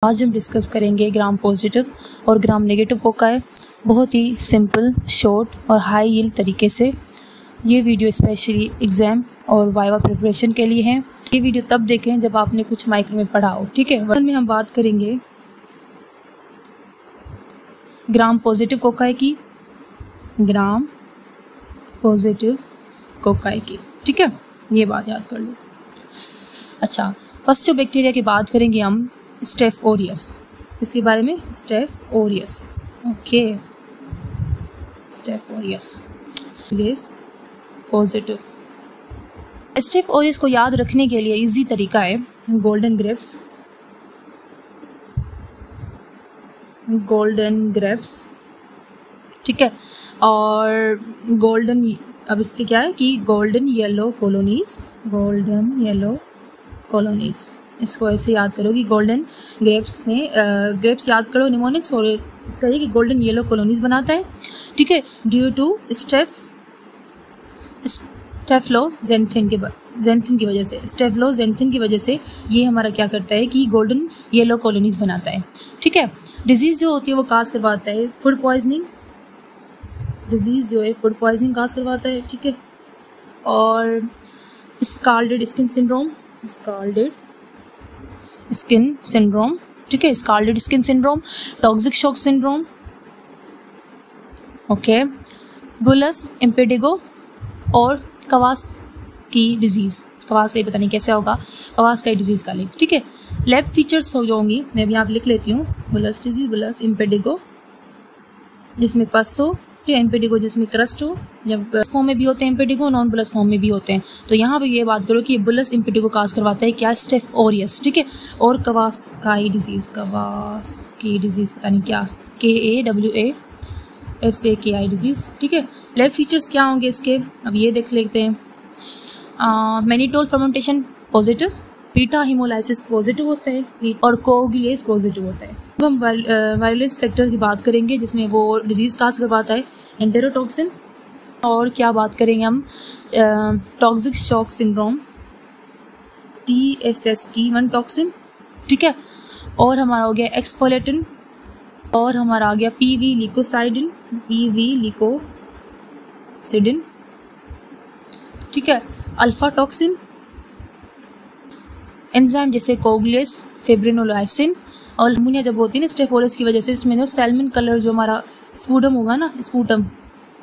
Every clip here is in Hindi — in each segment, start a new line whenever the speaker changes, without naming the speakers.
आज हम डिस्कस करेंगे ग्राम पॉजिटिव और ग्राम नेगेटिव कोकाई बहुत ही सिंपल, शॉर्ट और हाई यील्ड तरीके से। ये वीडियो स्पेशली एग्ज़ाम और वाइवा प्रिपरेशन के लिए है। ये वीडियो तब देखें जब आपने कुछ माइक्रो में पढ़ा हो, ठीक है। वर्तमान में हम बात करेंगे ग्राम पॉजिटिव कोकाई की, ग्राम पॉजिटिव कोकाई की, ठीक है। ये बात याद कर लो। अच्छा, फर्स्ट जो बैक्टीरिया की बात करेंगे हम, स्टेफ ओरियस। इसके बारे में staph aureus, okay, staph aureus positive. Staph aureus को याद रखने के लिए इजी तरीका है गोल्डन ग्रेप्स, ठीक है। और गोल्डन, अब इसके क्या है कि गोल्डन येलो कॉलोनीज, इसको ऐसे याद करो कि गोल्डन ग्रेप्स में ग्रेप्स याद करो निमोनिक्स, और इसका ये कि गोल्डन येलो कॉलोनीज बनाता है, ठीक है, ड्यू टू स्टेफ्लोजेंथिन की वजह से। स्टेफ्लोजेंथिन की वजह से ये हमारा क्या करता है कि गोल्डन येलो कॉलोनीज बनाता है, ठीक है। डिजीज़ जो होती है वो काज करवाता है फूड पॉइजनिंग, डिजीज़ जो है फूड पॉइजनिंग काज करवाता है, ठीक है। और स्काल्डेड स्किन सिंड्रोम, ठीक है, scalded skin syndrome, toxic shock syndrome, okay, bullous impetigo और कवास की डिजीज़। कवास का ही पता नहीं कैसे होगा, कवास का डिजीज़ का लिंक, ठीक है। लैब फीचर्स हो जाऊंगी, मैं भी यहाँ पे लिख लेती हूँ। बुलस डिजीज, बुलस इम्पेडिगो जिसमें पस हो, ठीक है, इम्पेडिगो जिसमें क्रस्ट हो। जब बुलस फॉर्म में भी होते हैं इम्पेडिगो, नॉन बुलस फॉर्म में भी होते हैं। तो यहाँ पे ये बात करो कि बुलस इम्पेडिगो काज करवाता है क्या, स्टेफ ओरियस, ठीक है। और कवास का डिजीज़ पता नहीं क्या, KAWASAKI डिजीज़, ठीक है। लैब फीचर्स क्या होंगे इसके, अब ये देख लेते हैं। Mannitol fermentation positive, beta haemolysis positive होता है और कोगुलेज पॉजिटिव होता है। अब हम वायलेंस फैक्टर की बात करेंगे जिसमें वो डिजीज़ काज करवाता है, एंटेरोटॉक्सिन। और क्या बात करेंगे हम, toxic shock syndrome, TSST1 toxin, ठीक है। और हमारा हो गया एक्सफोलेटिन, और हमारा आ गया PV लिकोसाइडिन, ठीक है। अल्फा टॉक्सिन, एंजाइम जैसे कोगुलेज, फिब्रिनोलाइसिन। और अमोनिया जब होती है ना स्टेफ ओरियस की वजह से, इसमें जो सैल्मन कलर जो हमारा स्पूटम होगा ना, स्पूटम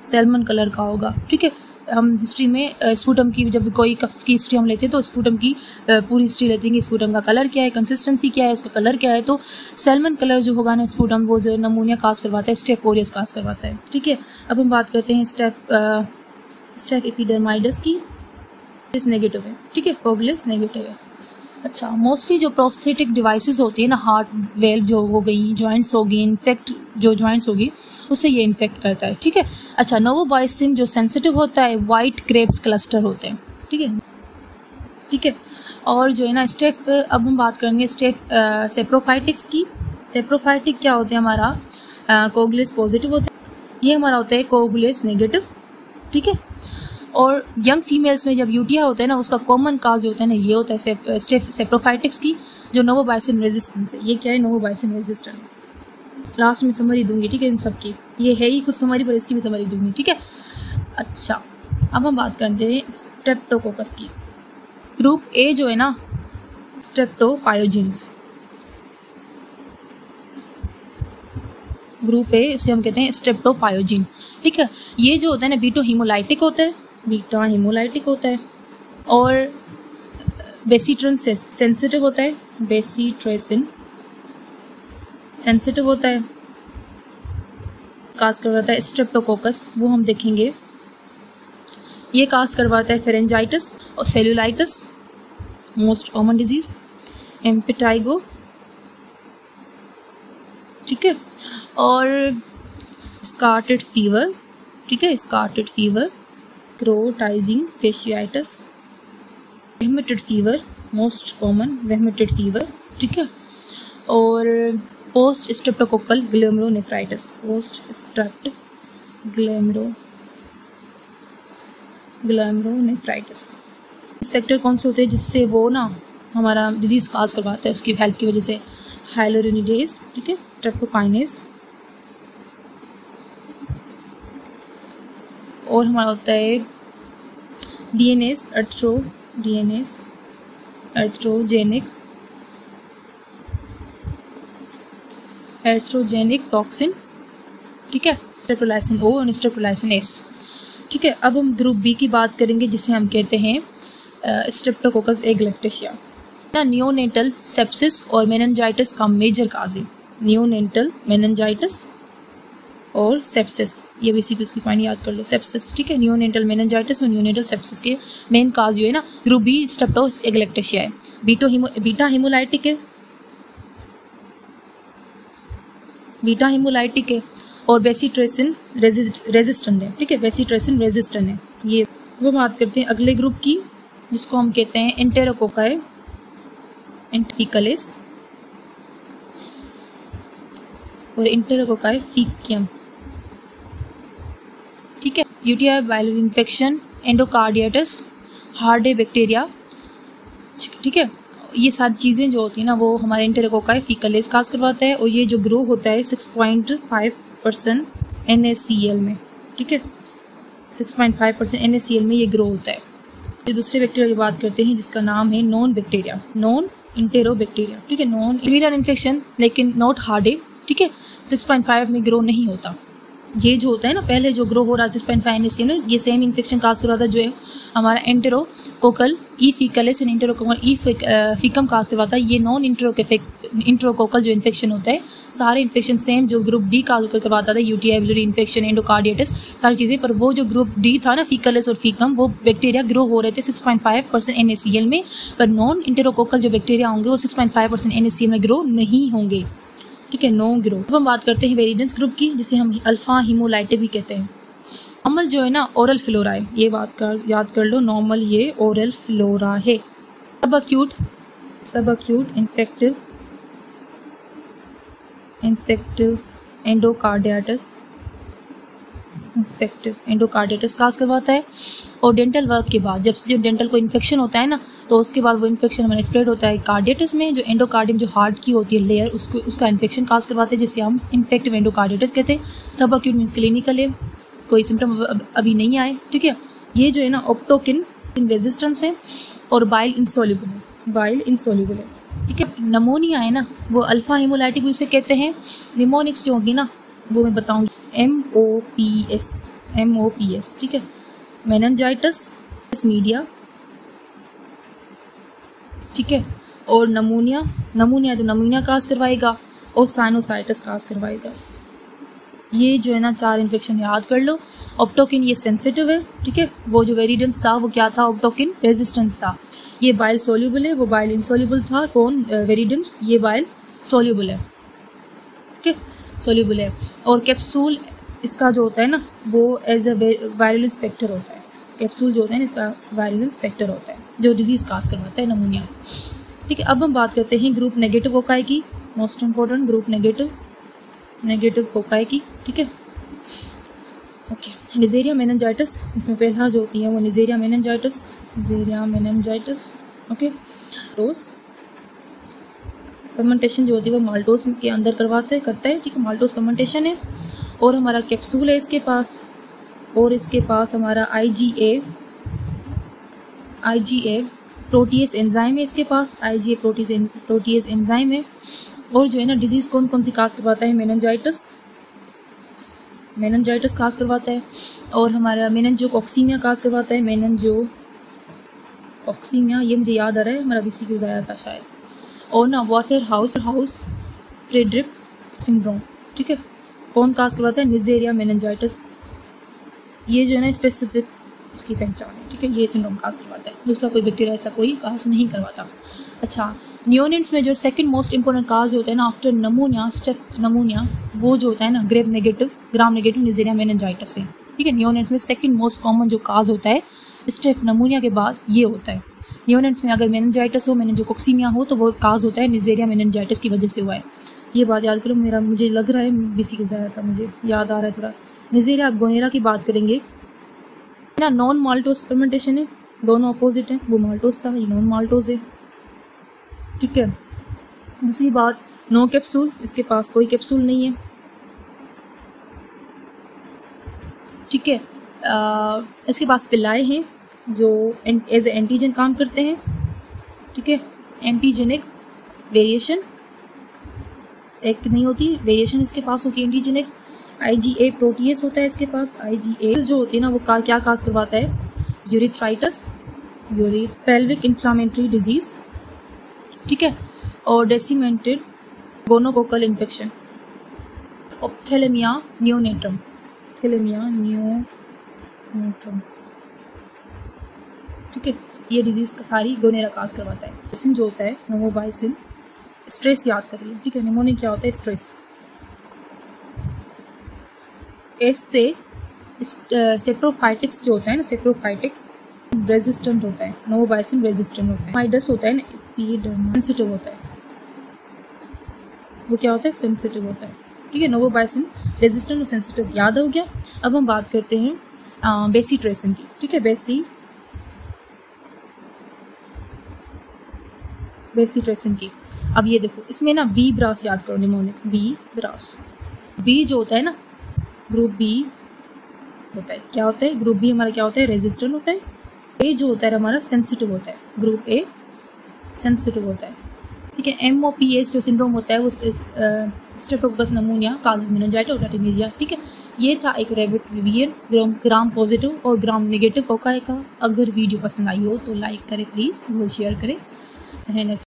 सैल्मन कलर का होगा, ठीक है। हम हिस्ट्री में स्पूटम की, जब कोई कफ की हिस्ट्री हम लेते हैं तो स्पूटम की पूरी हिस्ट्री लेते हैं कि स्पूटम का कलर क्या है, कंसिस्टेंसी क्या है, उसका कलर क्या है। तो सैल्मन कलर जो होगा ना स्पूटम, वो जो नमूनिया काज करवाता है, स्टेफ ओरियस काज करवाता है, ठीक है। अब हम बात करते हैं स्टेफ एपिडर्माइडस की, इस नेगेटिव है, ठीक है, कोगुलेज नेगेटिव है। अच्छा, मोस्टली जो प्रोस्थेटिक डिवाइसेस होती है ना, हार्ट वेल्व जो हो गई, जॉइंट्स हो गई, इन्फेक्ट जो जॉइंट्स होगी उससे ये इन्फेक्ट करता है, ठीक है। अच्छा, नोवोबाइसिन जो सेंसिटिव होता है, वाइट ग्रेप्स क्लस्टर होते हैं, ठीक है। और जो है ना स्टेफ, अब हम बात करेंगे स्टेफ सेप्रोफाइटिक्स की। सेप्रोफाइटिक क्या होते हैं, हमारा कोगुलेज पॉजिटिव होता है, ये हमारा होता है कोगुलेज नेगेटिव, ठीक है। और यंग फीमेल्स में जब यूटिया होता है ना, उसका कॉमन काज होता है ना, ये होता है स्टेफ सेप्रोफाइटिक्स की, जो नोवोबाइसिन रेजिस्टेंस है। ये क्या है, नोवोबाइसिन रेजिस्टेंट। लास्ट में समरी दूंगी, ठीक है, इन सब की, ये है ही कुछ समरी, पर इसकी भी समरी दूंगी, ठीक है। अच्छा, अब हम बात करते हैं स्ट्रेप्टोकोकस की। ग्रुप ए जो है ना, स्ट्रेप्टोपायोजेंस, ग्रुप ए, इसे हम कहते हैं स्ट्रेप्टोपायोजिन, ठीक है। ये जो होता है ना बीटा हीमोलाइटिक होता है, और बेसिट्रिन सेंसिटिव होता है, बेसिट्रेसिन सेंसिटिव होता है, काज करवाता है स्ट्रेप्टोकोकस, वो हम देखेंगे। ये काज करवाता है फेरेंजाइटिस और cellulitis, most common disease, impetigo, ठीक है। और स्कार्टेड फीवर, ठीक है, scarlet fever, necrotizing fasciitis, rheumatic fever, most common rheumatic fever, ठीक है। और post streptococcal glomerulonephritis, glomerulonephritis. Factor कौन से होते हैं जिससे वो ना हमारा डिजीज़ काज करवाता है, उसकी हेल्प की वजह से हाइलोरिनिडेज, ठीक है, ट्रेप्टोकाइनेज। और हमारा होता है डीएनएस, एर्थ्रोजेनिक टॉक्सिन, ठीक है, स्ट्रेप्टोलाइसिन ओ और स्ट्रेप्टोलाइसिन एस। ठीक है, अब हम ग्रुप बी की बात करेंगे जिसे हम कहते हैं स्ट्रेप्टोकोकस एग्लैक्टेशिया। ना नियोनेटल सेप्सिस और मेनिंजाइटिस का मेजर काज है। नियोनेटल मेनिंजाइटिस और सेप्सिस, ये बेसिक उसकी पॉइंट याद कर लो, सेप्सिस, ठीक है। नियोनेटल मेनिंजाइटिस और नियोनेटल सेप्सिस के मेन काज जो है ना ग्रुप बी स्ट्रेप्टोकोकस एग्लैक्टेशिया है। बीटा हीमोलाइटिक है और बेसिट्रेसिन रेजिस्टेंट है, ठीक है, बेसिट्रेसिन रेजिस्टेंट है। ये वो बात करते हैं अगले ग्रुप की जिसको हम कहते हैं एंटेरोकोकाई फीकलिस और एंटेरोकोकाई फीकियम, ठीक है। यूटीआई, वायरल इन्फेक्शन, एंडोकार्डियाटिस, हार्डे बैक्टीरिया, ठीक है, ये सारी चीज़ें जो होती हैं ना वो हमारे एंटेरोकोकाई फीकलिस काज करवाता है। और ये जो ग्रो होता है 6.5% NaCl में, ठीक है, 6.5% NaCl में ये ग्रो होता है। ये दूसरे बैक्टीरिया की बात करते हैं जिसका नाम है नॉन इंटेरोबैक्टीरिया, ठीक है, नॉन वायरल इन्फेक्शन लेकिन नॉट हार्डे, ठीक है, 6.5 में ग्रो नहीं होता। ये जो होता है ना पहले जो ग्रो हो रहा है 6.5 NaCl में, ये सेम इन्फेक्शन काज करवाता है जो है हमारा एंटेरोकोकल ई फीकलिस एंड एंटेरोकोकल ई फीकम काज करवाता है। ये नॉन इंटेरोकोकल जो इन्फेक्शन होता है, सारे इन्फेक्शन सेम जो ग्रुप डी काज करवाता था, यूटीआई, वायरल इन्फेक्शन, एंडोकार्डियाटिस, सारी चीज़ें, पर वो जो ग्रुप डी था ना फीकलिस और फीकम, वो बैक्टीरिया ग्रो हो रहे थे 6.5% NaCl में, पर नॉन इंटेरोकोकल जो बैक्टीरिया होंगे वो 6.5% NaCl में ग्रो नहीं होंगे, ठीक है, नो ग्रो। अब हम बात करते हैं वेरिडेंस ग्रुप की जिसे हम अल्फा हीमोलाइटिक भी कहते हैं। नॉर्मल जो है ना ओरल फ्लोरा है, ये बात याद कर लो, नॉर्मल ये ओरल फ्लोरा है। सब अक्यूट इन्फेक्टिव एंडोकार्डियाटिस काज करवाता है। और डेंटल वर्क के बाद जब डेंटल को इन्फेक्शन होता है ना तो उसके बाद वो इन्फेक्शन हमारे स्प्रेड होता है कार्डियाटिस में, जो एंडोकार्डियम जो हार्ट की होती है लेयर उसका इन्फेक्शन काज करवाते हैं जिसे हम इन्फेक्टिव एंडोकार्डियाटिस कहते हैं। सब अक्यूट मीन्स क्लिनिकल है, कोई सिम्टम अभी नहीं आए, ठीक है। ये जो है ना ऑप्टोकिन रेजिस्टेंस है और बाइल इंसोल्यूबल है, ठीक है। नमोनिया है ना वो अल्फा हीमोलाइटिक भी उसे कहते हैं। निमोनिक्स जो होगी ना वो मैं बताऊंगी, MOPS, ठीक है। मेनिंजाइटिस मीडिया, ठीक है। और नमूनिया जो नमूनिया काज करवाएगा और साइनोसाइटिस काज करवाएगा। ये जो है ना 4 इन्फेक्शन याद कर लो। ऑप्टोकिन ये सेंसिटिव है, ठीक है, वो जो वेरिडेंस था वो क्या था, ऑप्टोकिन रेजिस्टेंस था। ये बाइल सोल्यूबल है, वो बाइल इंसोल्यूबल था। कौन वेरिडेंस, ये बाइल सोल्यूबल है, ठीक है, सोल्यूबल है। और कैप्सूल इसका जो होता है ना वो एज अ वायरुलेंस फैक्टर होता है। कैप्सूल जो होता है ना इसका वायरुलेंस फैक्टर होता है जो डिजीज़ काज करवाता है, नमूनिया, ठीक है। अब हम बात करते हैं ग्रुप नेगेटिव कोकाई की, most important group negative cocci की, ठीक है, ओके। निजेरिया मेनिंजाइटिस, इसमें पहला जो होती है वो निजेरिया मेनिंजाइटिस, ओके। रोज फर्मेंटेशन जो होती है वो माल्टोस के अंदर करता है, ठीक है, माल्टोस फर्मेंटेशन है। और हमारा कैप्सूल है इसके पास, और इसके पास हमारा IgA प्रोटीएस एंजाइम है इसके पास, IgA प्रोटीएस एंजाइम है। और जो है ना डिजीज़ कौन कौन सी काज करवाता है, मेनिंजाइटिस काज करवाता है। और हमारा मेनिंजोकॉक्सीमिया काज करवाता है, मेनिंजोकॉक्सीमिया, ये मुझे याद आ रहा है हमारा BCQ आया था शायद। और ना वाटर हाउस फ्रेडरिक सिंड्रोम, ठीक है, कौन काज करवाता है, निजेरिया मेनिंजाइटिस। ये जो है ना स्पेसिफिक इसकी पहचान है, ठीक है, ये सिंड्रोम काज करवाता है, दूसरा कोई बैक्टीरिया ऐसा कोई काज नहीं करवाता। अच्छा, नियोनेट्स में जो सेकंड मोस्ट इंपॉर्टेंट काज होता है ना आफ्टर नमूनिया, स्टेप नमूनिया, वो जो होता है ना ग्राम नेगेटिव निजेरिया मेनिंजाइटिस है, ठीक है। नियोनेट्स में सेकंड मोस्ट कॉमन जो काज होता है स्टेप नमूनिया के बाद ये होता है। नियोनेट्स में अगर मेनिंजाइटिस हो, मेनिंजोकॉक्सीमिया हो तो वो काज होता है निजेरिया मेनिंजाइटिस की वजह से हुआ है। ये बात याद करो, मुझे लग रहा है BCQ आया था, मुझे याद आ रहा है थोड़ा। निजेरिया गोनेरा की बात करेंगे ना, नॉन माल्टोस फर्मेंटेशन है, दोनों अपोजिट है, वो माल्टोस था, ये नॉन माल्टोस है, ठीक है। दूसरी बात नो कैप्सूल, इसके पास कोई कैप्सूल नहीं है, ठीक है। इसके पास पिलाए हैं जो एज ए एंटीजन काम करते हैं, ठीक है। एंटीजेनिक वेरिएशन एक नहीं होती, वेरिएशन इसके पास होती है एंटीजेनिक। IgA प्रोटीएस होता है इसके पास। IgA जो होती है ना वो क्या काज करवाता है, यूरिथ्राइटिस, पेल्विक इन्फ्लामेटरी डिजीज, ठीक है, और डेसिमेंटेड गोनोकोकल इन्फेक्शन, ऑप्थेलमिया नियोनेट्रम, ठीक है। ये डिजीज का सारी गोनेरा काज करवाता है। बाइसिन जो होता है नोवोबाइसिन, स्ट्रेस याद करिए, ठीक है। निमोनिया क्या होता है, स्ट्रेस। एस से सेप्रोफाइटिक्स जो होता है ना, सेप्रोफाइटिक्स रेजिस्टेंट होता है, नोवोबाइसिन रेजिस्टेंट होता है। माइडस होता है ना, सेंसिटिव होता है, वो क्या होता है, सेंसिटिव होता है, ठीक है। नोवोबाइसिन रेजिस्टेंट और सेंसिटिव याद हो गया। अब हम बात करते हैं बेसीट्रेसिन की, ठीक है। बेसीट्रेसिन की। अब ये देखो इसमें ना बी ब्रास याद करो, निमोनिक बी ब्रास। बी जो होता है ना, ग्रुप बी होता है, क्या होता है, ग्रुप बी हमारा क्या होता है, रेजिस्टेंट होता है। ए जो होता है हमारा सेंसिटिव होता है, ग्रुप ए सेंसिटिव होता है, ठीक है। MOPS जो सिंड्रोम होता है वो स्ट्रेप्टोकोकस नमूनिया, काजेस मेनिंजाइटिस और टाइफाइड, ठीक है। ये था एक रैबिट रिविजन ग्राम पॉजिटिव और ग्राम नेगेटिव कोकाई का। अगर वीडियो पसंद आई हो तो लाइक करें प्लीज़, वो शेयर करें। नेक्स्ट